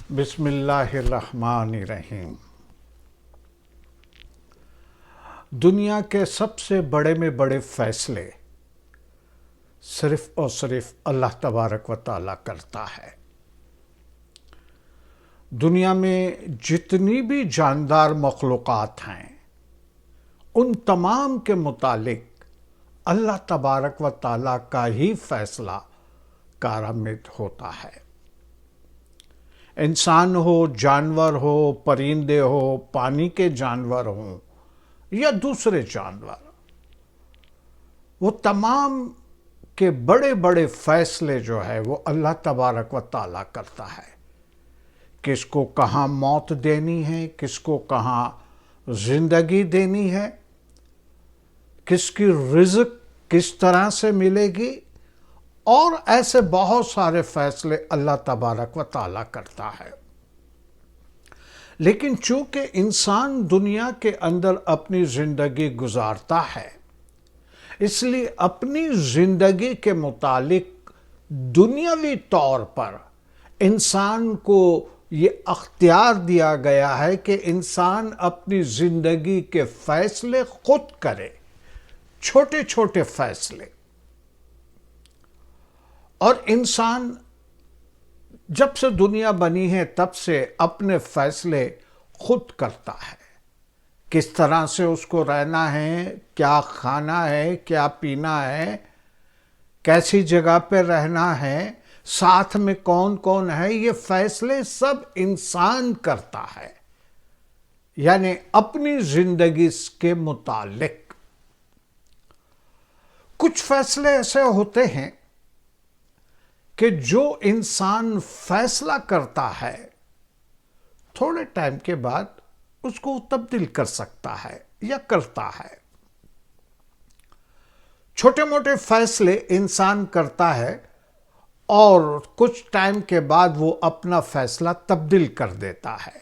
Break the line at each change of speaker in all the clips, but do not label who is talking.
بسم اللہ الرحمن الرحیم۔ دنیا کے سب سے بڑے میں بڑے فیصلے صرف اور صرف اللہ تبارک و تعالیٰ کرتا ہے۔ دنیا میں جتنی بھی جاندار مخلوقات ہیں ان تمام کے متعلق اللہ تبارک و تعالیٰ کا ہی فیصلہ کارآمد ہوتا ہے۔ انسان ہو، جانور ہو، پرندے ہو، پانی کے جانور ہوں یا دوسرے جانور، وہ تمام کے بڑے بڑے فیصلے جو ہے وہ اللہ تبارک و تعالیٰ کرتا ہے۔ کس کو کہاں موت دینی ہے، کس کو کہاں زندگی دینی ہے، کس کی رزق کس طرح سے ملے گی، اور ایسے بہت سارے فیصلے اللہ تبارک و تعالیٰ کرتا ہے۔ لیکن چونکہ انسان دنیا کے اندر اپنی زندگی گزارتا ہے، اس لیے اپنی زندگی کے متعلق دنیاوی طور پر انسان کو یہ اختیار دیا گیا ہے کہ انسان اپنی زندگی کے فیصلے خود کرے، چھوٹے چھوٹے فیصلے۔ اور انسان جب سے دنیا بنی ہے تب سے اپنے فیصلے خود کرتا ہے۔ کس طرح سے اس کو رہنا ہے، کیا کھانا ہے، کیا پینا ہے، کیسی جگہ پہ رہنا ہے، ساتھ میں کون کون ہے، یہ فیصلے سب انسان کرتا ہے، یعنی اپنی زندگی کے متعلق۔ کچھ فیصلے ایسے ہوتے ہیں کہ جو انسان فیصلہ کرتا ہے تھوڑے ٹائم کے بعد اس کو تبدیل کر سکتا ہے یا کرتا ہے۔ چھوٹے موٹے فیصلے انسان کرتا ہے اور کچھ ٹائم کے بعد وہ اپنا فیصلہ تبدیل کر دیتا ہے۔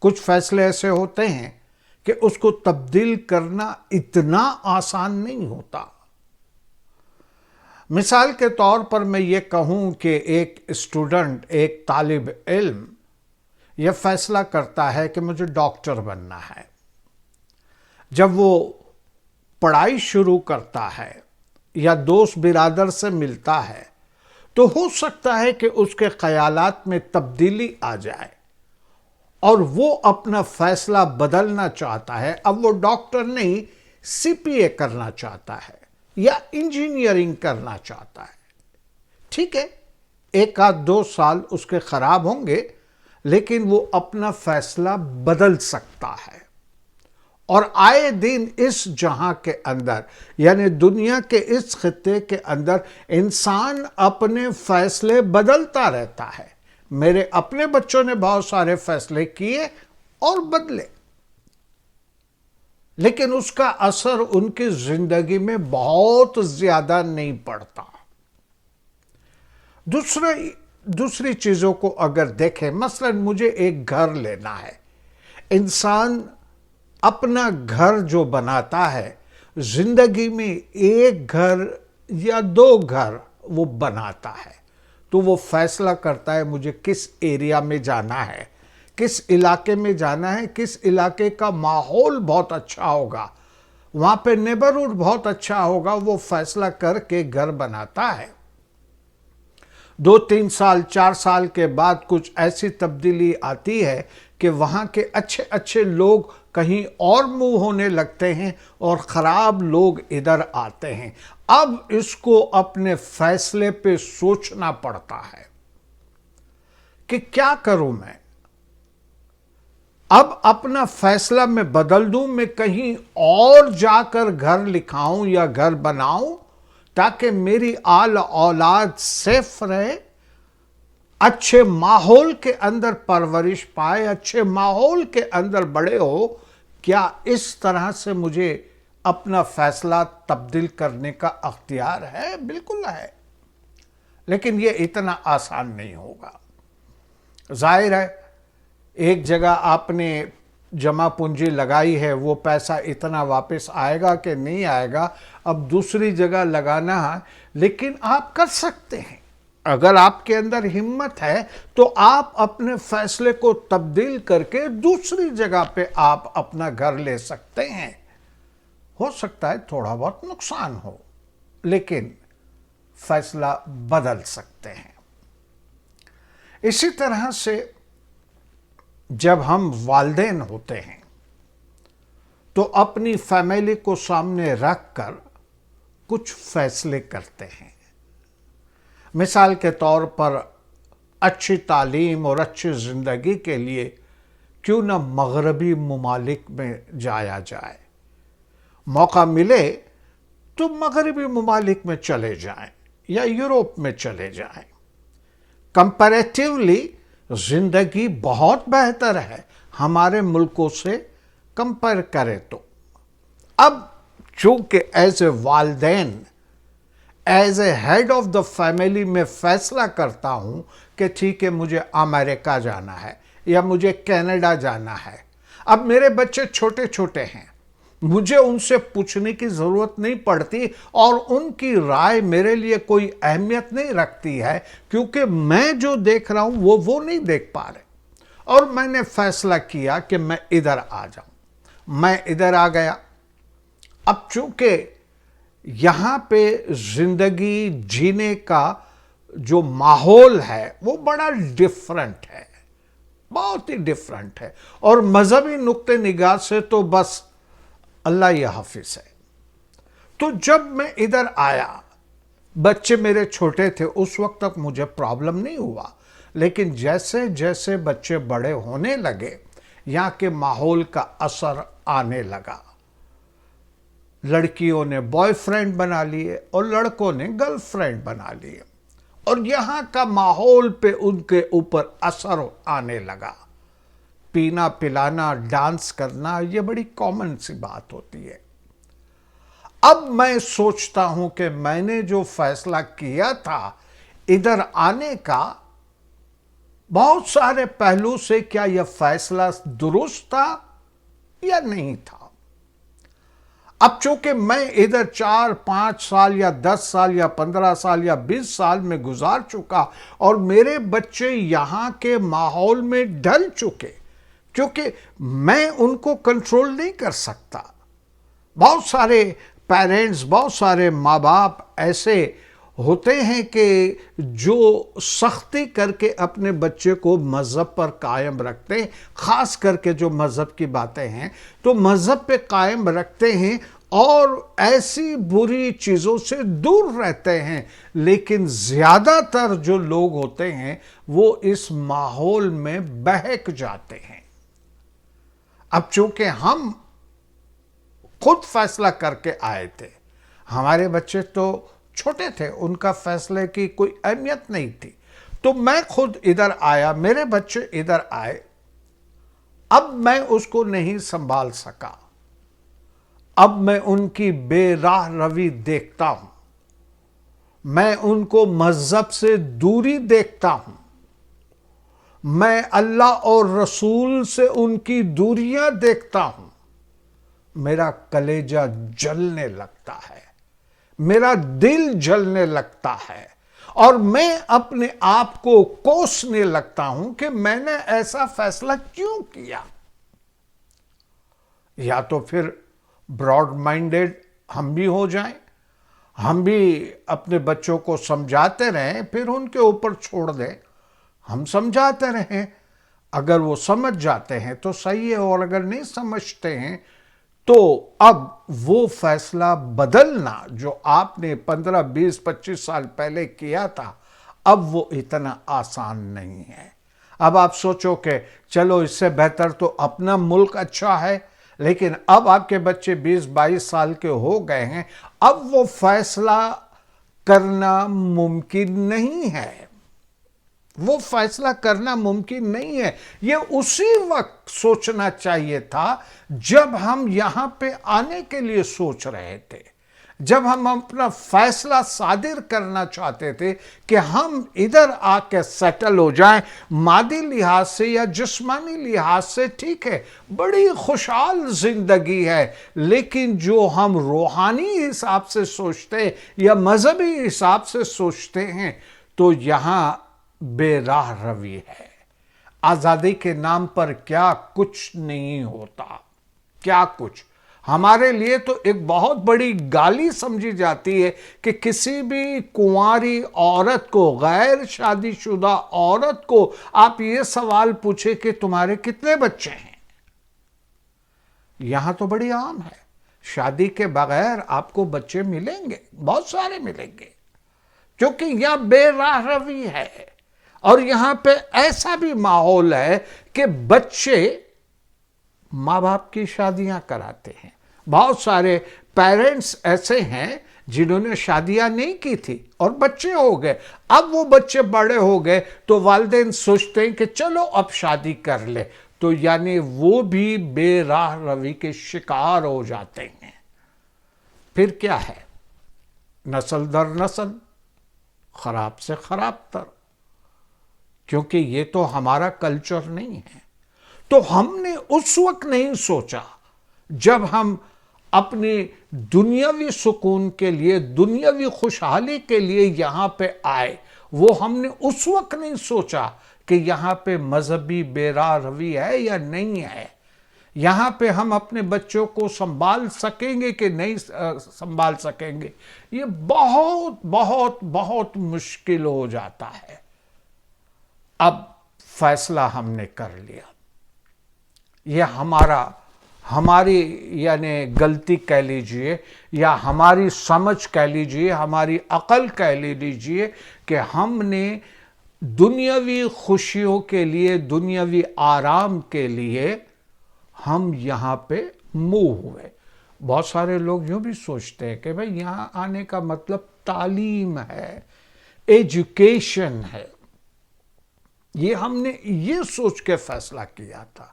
کچھ فیصلے ایسے ہوتے ہیں کہ اس کو تبدیل کرنا اتنا آسان نہیں ہوتا۔ مثال کے طور پر میں یہ کہوں کہ ایک اسٹوڈنٹ، ایک طالب علم یہ فیصلہ کرتا ہے کہ مجھے ڈاکٹر بننا ہے۔ جب وہ پڑھائی شروع کرتا ہے یا دوست برادر سے ملتا ہے تو ہو سکتا ہے کہ اس کے خیالات میں تبدیلی آ جائے اور وہ اپنا فیصلہ بدلنا چاہتا ہے۔ اب وہ ڈاکٹر نہیں، سی پی اے کرنا چاہتا ہے یا انجینئرنگ کرنا چاہتا ہے۔ ٹھیک ہے، ایک آدھ دو سال اس کے خراب ہوں گے، لیکن وہ اپنا فیصلہ بدل سکتا ہے۔ اور آئے دن اس جہاں کے اندر، یعنی دنیا کے اس خطے کے اندر انسان اپنے فیصلے بدلتا رہتا ہے۔ میرے اپنے بچوں نے بہت سارے فیصلے کیے اور بدلے، لیکن اس کا اثر ان کی زندگی میں بہت زیادہ نہیں پڑتا۔ دوسری چیزوں کو اگر دیکھیں، مثلا مجھے ایک گھر لینا ہے۔ انسان اپنا گھر جو بناتا ہے، زندگی میں ایک گھر یا دو گھر وہ بناتا ہے، تو وہ فیصلہ کرتا ہے مجھے کس ایریا میں جانا ہے، کس علاقے میں جانا ہے، کس علاقے کا ماحول بہت اچھا ہوگا، وہاں پہ نیبرہڈ بہت اچھا ہوگا، وہ فیصلہ کر کے گھر بناتا ہے۔ 2-3 سال 4 سال کے بعد کچھ ایسی تبدیلی آتی ہے کہ وہاں کے اچھے اچھے لوگ کہیں اور موو ہونے لگتے ہیں اور خراب لوگ ادھر آتے ہیں۔ اب اس کو اپنے فیصلے پہ سوچنا پڑتا ہے کہ کیا کروں میں؟ اب اپنا فیصلہ میں بدل دوں، میں کہیں اور جا کر گھر لکھاؤں یا گھر بناؤں تاکہ میری آل اولاد سیف رہے، اچھے ماحول کے اندر پرورش پائے، اچھے ماحول کے اندر بڑے ہو۔ کیا اس طرح سے مجھے اپنا فیصلہ تبدیل کرنے کا اختیار ہے؟ بالکل ہے، لیکن یہ اتنا آسان نہیں ہوگا۔ ظاہر ہے ایک جگہ آپ نے جمع پونجی لگائی ہے، وہ پیسہ اتنا واپس آئے گا کہ نہیں آئے گا، اب دوسری جگہ لگانا ہے، لیکن آپ کر سکتے ہیں۔ اگر آپ کے اندر ہمت ہے تو آپ اپنے فیصلے کو تبدیل کر کے دوسری جگہ پہ آپ اپنا گھر لے سکتے ہیں. ہو سکتا ہے تھوڑا بہت نقصان ہو، لیکن فیصلہ بدل سکتے ہیں. اسی طرح سے جب ہم والدین ہوتے ہیں تو اپنی فیملی کو سامنے رکھ کر کچھ فیصلے کرتے ہیں. مثال کے طور پر اچھی تعلیم اور اچھی زندگی کے لیے کیوں نہ مغربی ممالک میں جایا جائے. موقع ملے تو مغربی ممالک میں چلے جائیں یا یوروپ میں چلے جائیں. کمپیریٹیولی زندگی بہت بہتر ہے ہمارے ملکوں سے کمپیئر کرے تو. اب چونکہ ایز اے والدین، as a head of the family میں فیصلہ کرتا ہوں کہ ٹھیک ہے مجھے امریکہ جانا ہے یا مجھے کینیڈا جانا ہے. اب میرے بچے چھوٹے چھوٹے ہیں، مجھے ان سے پوچھنے کی ضرورت نہیں پڑتی اور ان کی رائے میرے لیے کوئی اہمیت نہیں رکھتی ہے، کیونکہ میں جو دیکھ رہا ہوں وہ نہیں دیکھ پا رہے. اور میں نے فیصلہ کیا کہ میں ادھر آ جاؤں. میں ادھر آ گیا. اب چونکہ یہاں پہ زندگی جینے کا جو ماحول ہے وہ بڑا ڈیفرنٹ ہے، بہت ہی ڈیفرنٹ ہے. اور مذہبی نقطہ نگاہ سے تو بس اللہ یہ حافظ ہے. تو جب میں ادھر آیا، بچے میرے چھوٹے تھے، اس وقت تک مجھے پرابلم نہیں ہوا. لیکن جیسے جیسے بچے بڑے ہونے لگے، یہاں کے ماحول کا اثر آنے لگا. لڑکیوں نے بوائے فرینڈ بنا لیے اور لڑکوں نے گرل فرینڈ بنا لیے، اور یہاں کا ماحول پہ ان کے اوپر اثر آنے لگا. پینا پلانا، ڈانس کرنا، یہ بڑی کامن سی بات ہوتی ہے. اب میں سوچتا ہوں کہ میں نے جو فیصلہ کیا تھا ادھر آنے کا، بہت سارے پہلو سے کیا یہ فیصلہ درست تھا یا نہیں تھا. اب چونکہ میں ادھر 4-5 سال یا 10 سال یا 15 سال یا 20 سال میں گزار چکا اور میرے بچے یہاں کے ماحول میں ڈھل چکے، کیونکہ میں ان کو کنٹرول نہیں کر سکتا. بہت سارے پیرنٹس، بہت سارے ماں باپ ایسے ہوتے ہیں کہ جو سختی کر کے اپنے بچے کو مذہب پر قائم رکھتے ہیں، خاص کر کے جو مذہب کی باتیں ہیں تو مذہب پہ قائم رکھتے ہیں اور ایسی بری چیزوں سے دور رہتے ہیں. لیکن زیادہ تر جو لوگ ہوتے ہیں وہ اس ماحول میں بہک جاتے ہیں. اب چونکہ ہم خود فیصلہ کر کے آئے تھے، ہمارے بچے تو چھوٹے تھے، ان کا فیصلے کی کوئی اہمیت نہیں تھی، تو میں خود ادھر آیا، میرے بچے ادھر آئے. اب میں اس کو نہیں سنبھال سکا. اب میں ان کی بے راہ روی دیکھتا ہوں، میں ان کو مذہب سے دوری دیکھتا ہوں، میں اللہ اور رسول سے ان کی دوریاں دیکھتا ہوں. میرا کلیجہ جلنے لگتا ہے، میرا دل جلنے لگتا ہے، اور میں اپنے آپ کو کوسنے لگتا ہوں کہ میں نے ایسا فیصلہ کیوں کیا. یا تو پھر براڈ مائنڈڈ ہم بھی ہو جائیں، ہم بھی اپنے بچوں کو سمجھاتے رہیں، پھر ان کے اوپر چھوڑ دیں، ہم سمجھاتے رہیں. اگر وہ سمجھ جاتے ہیں تو صحیح ہے، اور اگر نہیں سمجھتے ہیں تو اب وہ فیصلہ بدلنا جو آپ نے 15, 20, 25 سال پہلے کیا تھا، اب وہ اتنا آسان نہیں ہے. اب آپ سوچو کہ چلو اس سے بہتر تو اپنا ملک اچھا ہے، لیکن اب آپ کے بچے 20, 22 سال کے ہو گئے ہیں، اب وہ فیصلہ کرنا ممکن نہیں ہے. وہ فیصلہ کرنا ممکن نہیں ہے. یہ اسی وقت سوچنا چاہیے تھا جب ہم یہاں پہ آنے کے لیے سوچ رہے تھے، جب ہم اپنا فیصلہ صادر کرنا چاہتے تھے کہ ہم ادھر آ کے سیٹل ہو جائیں. مادی لحاظ سے یا جسمانی لحاظ سے ٹھیک ہے، بڑی خوشحال زندگی ہے، لیکن جو ہم روحانی حساب سے سوچتے یا مذہبی حساب سے سوچتے ہیں تو یہاں بے راہ روی ہے۔ آزادی کے نام پر کیا کچھ نہیں ہوتا، کیا کچھ۔ ہمارے لیے تو ایک بہت بڑی گالی سمجھی جاتی ہے کہ کسی بھی کنواری عورت کو، غیر شادی شدہ عورت کو آپ یہ سوال پوچھیں کہ تمہارے کتنے بچے ہیں۔ یہاں تو بڑی عام ہے، شادی کے بغیر آپ کو بچے ملیں گے، بہت سارے ملیں گے، کیونکہ یہاں بے راہ روی ہے۔ اور یہاں پہ ایسا بھی ماحول ہے کہ بچے ماں باپ کی شادیاں کراتے ہیں۔ بہت سارے پیرنٹس ایسے ہیں جنہوں نے شادیاں نہیں کی تھی اور بچے ہو گئے، اب وہ بچے بڑے ہو گئے تو والدین سوچتے ہیں کہ چلو اب شادی کر لے، تو یعنی وہ بھی بے راہ روی کے شکار ہو جاتے ہیں۔ پھر کیا ہے؟ نسل در نسل خراب سے خراب تر، کیونکہ یہ تو ہمارا کلچر نہیں ہے۔ تو ہم نے اس وقت نہیں سوچا جب ہم اپنی دنیاوی سکون کے لیے، دنیاوی خوشحالی کے لیے یہاں پہ آئے، وہ ہم نے اس وقت نہیں سوچا کہ یہاں پہ مذہبی بے راہ روی ہے یا نہیں ہے، یہاں پہ ہم اپنے بچوں کو سنبھال سکیں گے کہ نہیں سنبھال سکیں گے۔ یہ بہت بہت بہت مشکل ہو جاتا ہے۔ اب فیصلہ ہم نے کر لیا، یہ ہماری یعنی غلطی کہہ لیجئے یا ہماری سمجھ کہہ لیجئے، ہماری عقل کہہ لیجئے کہ ہم نے دنیاوی خوشیوں کے لیے، دنیاوی آرام کے لیے ہم یہاں پہ موو ہوئے۔ بہت سارے لوگ یوں بھی سوچتے ہیں کہ بھئی یہاں آنے کا مطلب تعلیم ہے، ایجوکیشن ہے۔ یہ ہم نے یہ سوچ کے فیصلہ کیا تھا۔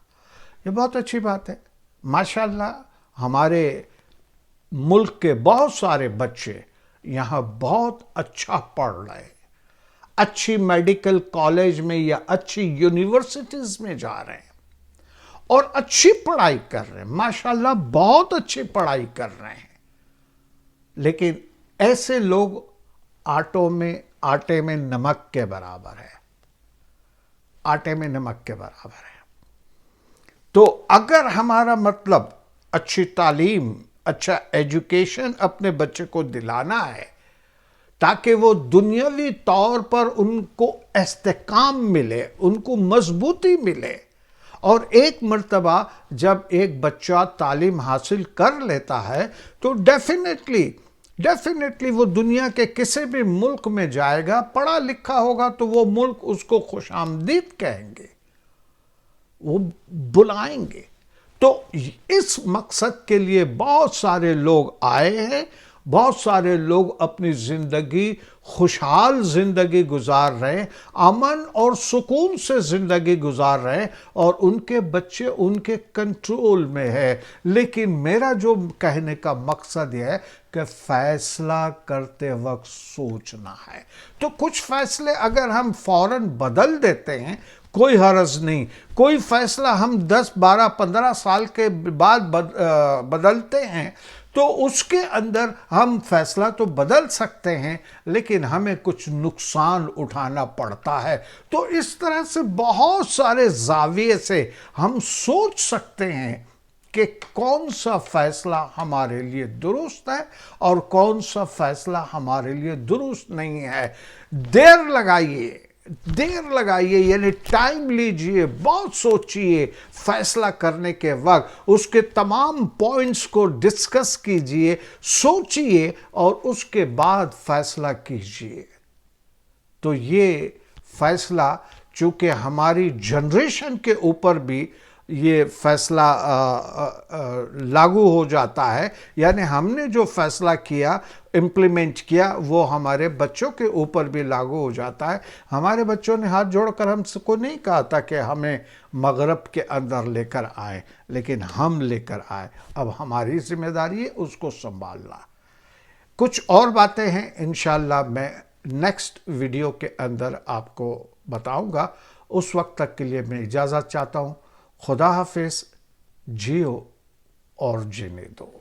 یہ بہت اچھی بات ہے، ماشاءاللہ ہمارے ملک کے بہت سارے بچے یہاں بہت اچھا پڑھ رہے ہیں، اچھی میڈیکل کالج میں یا اچھی یونیورسٹیز میں جا رہے ہیں اور اچھی پڑھائی کر رہے ہیں، ماشاءاللہ بہت اچھی پڑھائی کر رہے ہیں۔ لیکن ایسے لوگ آٹے میں نمک کے برابر ہے، آٹے میں نمک کے برابر ہے۔ تو اگر ہمارا مطلب اچھی تعلیم، اچھا ایجوکیشن اپنے بچے کو دلانا ہے تاکہ وہ دنیاوی طور پر ان کو استحکام ملے، ان کو مضبوطی ملے، اور ایک مرتبہ جب ایک بچہ تعلیم حاصل کر لیتا ہے تو ڈیفینیٹلی وہ دنیا کے کسی بھی ملک میں جائے گا، پڑھا لکھا ہوگا تو وہ ملک اس کو خوش آمدید کہیں گے، وہ بلائیں گے۔ تو اس مقصد کے لیے بہت سارے لوگ آئے ہیں، بہت سارے لوگ اپنی زندگی، خوشحال زندگی گزار رہے ہیں، امن اور سکون سے زندگی گزار رہے ہیں، اور ان کے بچے ان کے کنٹرول میں ہے۔ لیکن میرا جو کہنے کا مقصد یہ ہے کہ فیصلہ کرتے وقت سوچنا ہے۔ تو کچھ فیصلے اگر ہم فوراً بدل دیتے ہیں کوئی حرج نہیں، کوئی فیصلہ ہم 10 12 15 سال کے بعد بدلتے ہیں تو اس کے اندر ہم فیصلہ تو بدل سکتے ہیں لیکن ہمیں کچھ نقصان اٹھانا پڑتا ہے۔ تو اس طرح سے بہت سارے زاویے سے ہم سوچ سکتے ہیں کہ کون سا فیصلہ ہمارے لیے درست ہے اور کون سا فیصلہ ہمارے لیے درست نہیں ہے۔ دیر لگائیے یعنی ٹائم لیجئے، بہت سوچئے، فیصلہ کرنے کے وقت اس کے تمام پوائنٹس کو ڈسکس کیجئے، سوچئے اور اس کے بعد فیصلہ کیجئے۔ تو یہ فیصلہ چونکہ ہماری جنریشن کے اوپر بھی یہ فیصلہ لاگو ہو جاتا ہے، یعنی ہم نے جو فیصلہ کیا، امپلیمنٹ کیا، وہ ہمارے بچوں کے اوپر بھی لاگو ہو جاتا ہے۔ ہمارے بچوں نے ہاتھ جوڑ کر ہم کو نہیں کہا تھا کہ ہمیں مغرب کے اندر لے کر آئے، لیکن ہم لے کر آئے۔ اب ہماری ذمہ داری ہے اس کو سنبھالنا۔ کچھ اور باتیں ہیں انشاءاللہ میں نیکسٹ ویڈیو کے اندر آپ کو بتاؤں گا۔ اس وقت تک کے لیے میں اجازت چاہتا ہوں۔ خدا حافظ، جیو اور جینے دو۔